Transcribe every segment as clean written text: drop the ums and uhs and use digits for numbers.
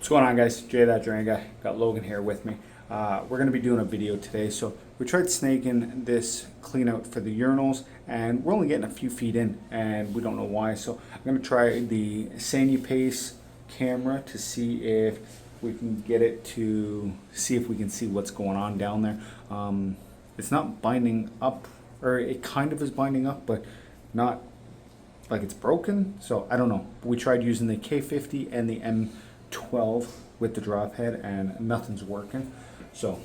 What's going on, guys? Jay that Drain Guy. Got Logan here with me. We're going to be doing a video today. So we tried snaking this clean out for the urinals and we're only getting a few feet in and we don't know why. So I'm going to try the Pace camera to see if we can get it to see if we can see what's going on down there. It's not binding up, or it kind of is binding up, but not like it's broken. So I don't know. We tried using the K50 and the M12 with the drop head and nothing's working. So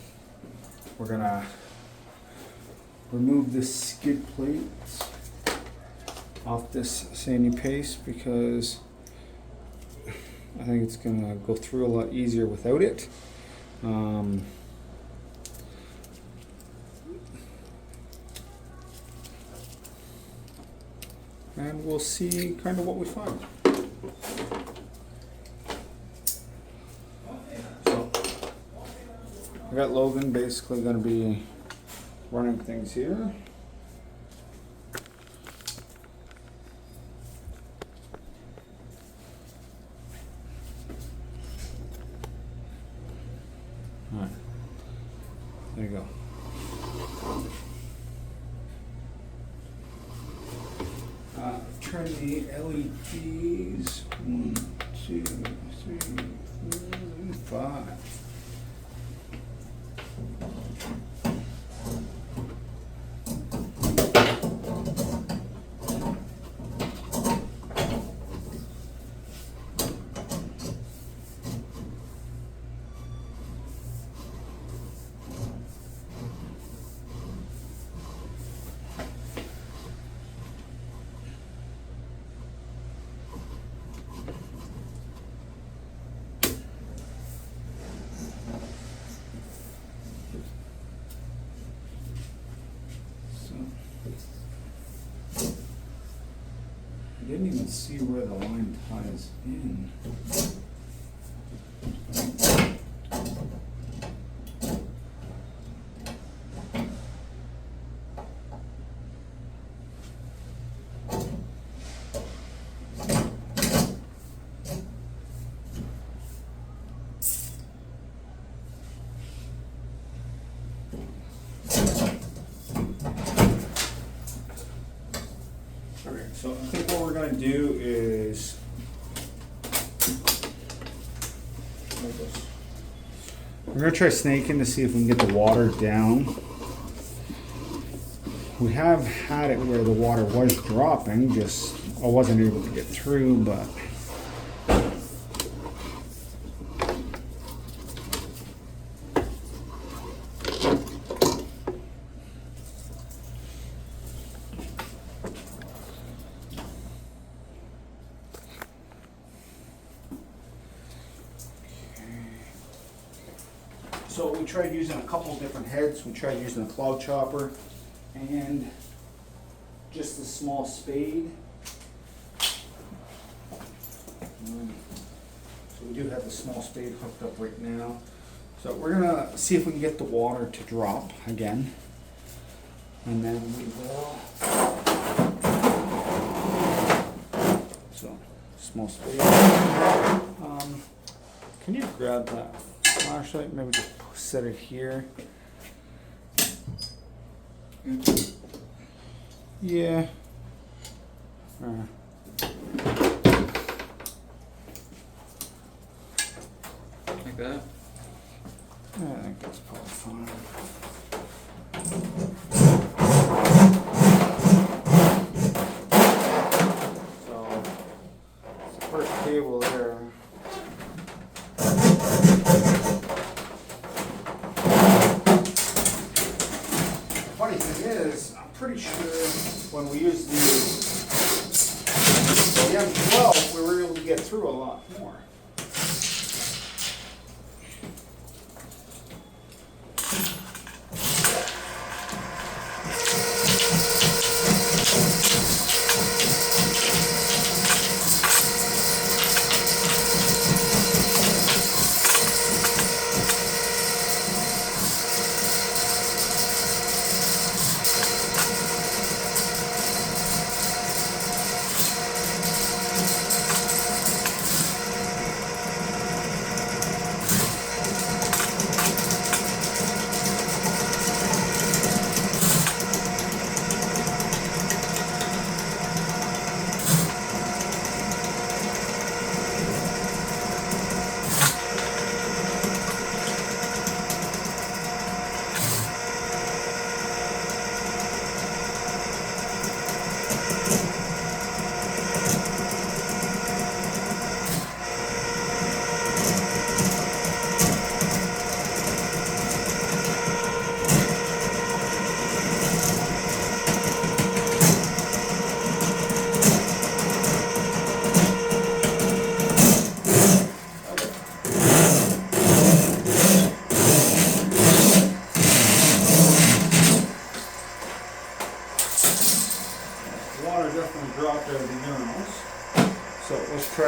we're gonna remove this skid plate off this Pace because I think it's gonna go through a lot easier without it. And we'll see kind of what we find. So I got Logan basically going to be running things here. All right, there you go. Turn the LEDs 1, 2, 3, 4, 5. I didn't even see where the line ties in. So I think what we're going to do is we're going to try snaking to see if we can get the water down. We have had it where the water was dropping, just I wasn't able to get through, but so we tried using a couple different heads. We tried using a clog chopper and just a small spade. So we do have the small spade hooked up right now. So we're gonna see if we can get the water to drop again. And then we will, so small spade. Can you grab that flashlight? Maybe just set it here. Yeah. Like that? Yeah, I think that's probably fine. So, it's the first cable there. Funny thing is, I'm pretty sure when we used the M12, we were able to get through a lot more.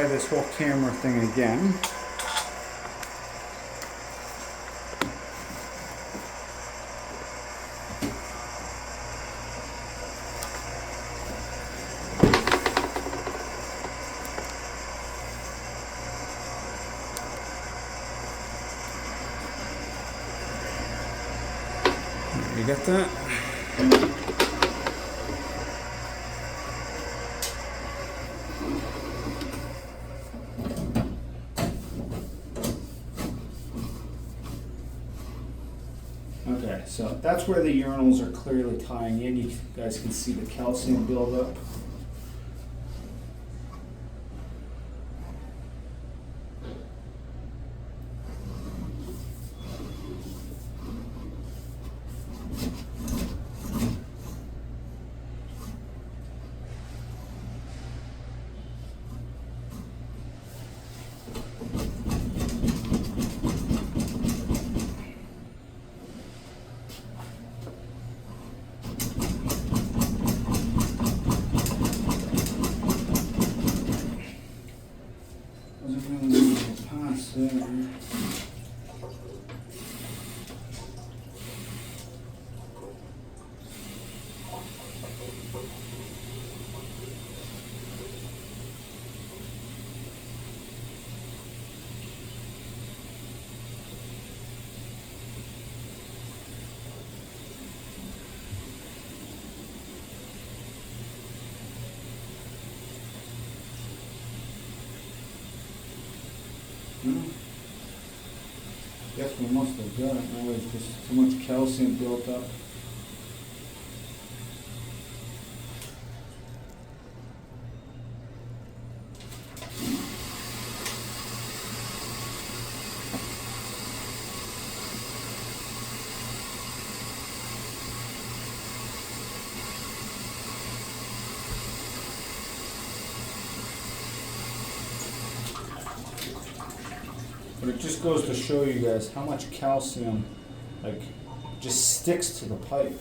try this whole camera thing again. You got that? Okay, so that's where the urinals are clearly tying in. You guys can see the calcium buildup. Guess we must have got it. Now there's just too much calcium built up. But it just goes to show you guys how much calcium just sticks to the pipe.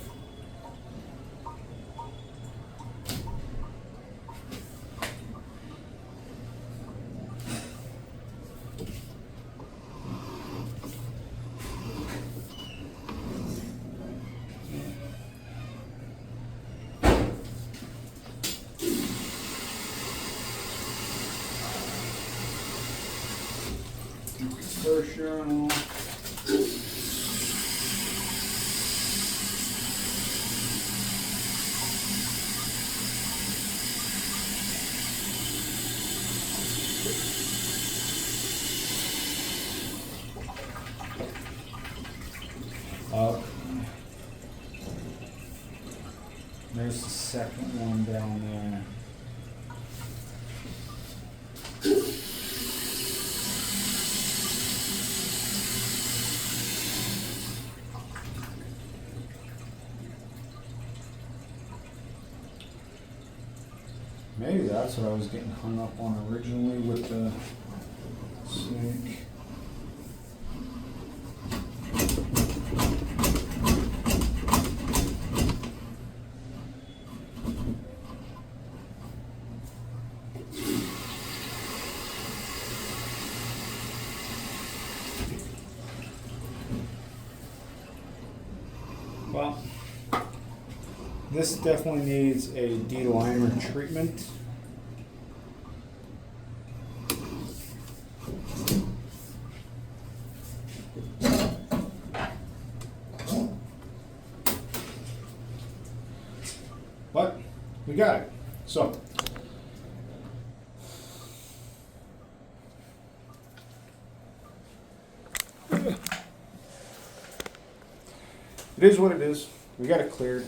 First urinal. Up. There's the second one down there. Maybe that's what I was getting hung up on originally with the snake. Well, this definitely needs a de-liner treatment. But we got it. So it is what it is. We got it cleared.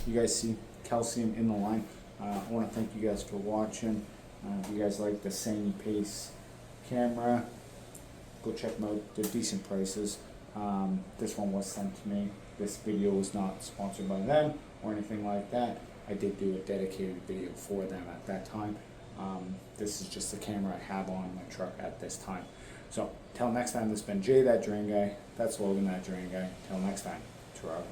You guys see calcium in the line. I want to thank you guys for watching. If you guys like the Sandy Pace camera, go check them out. They're decent prices. This one was sent to me. This video was not sponsored by them or anything like that. I did do a dedicated video for them at that time. This is just the camera I have on my truck at this time. So, till next time, this has been Jay, that drain guy. That's Logan, that drain guy. Till next time, Toronto.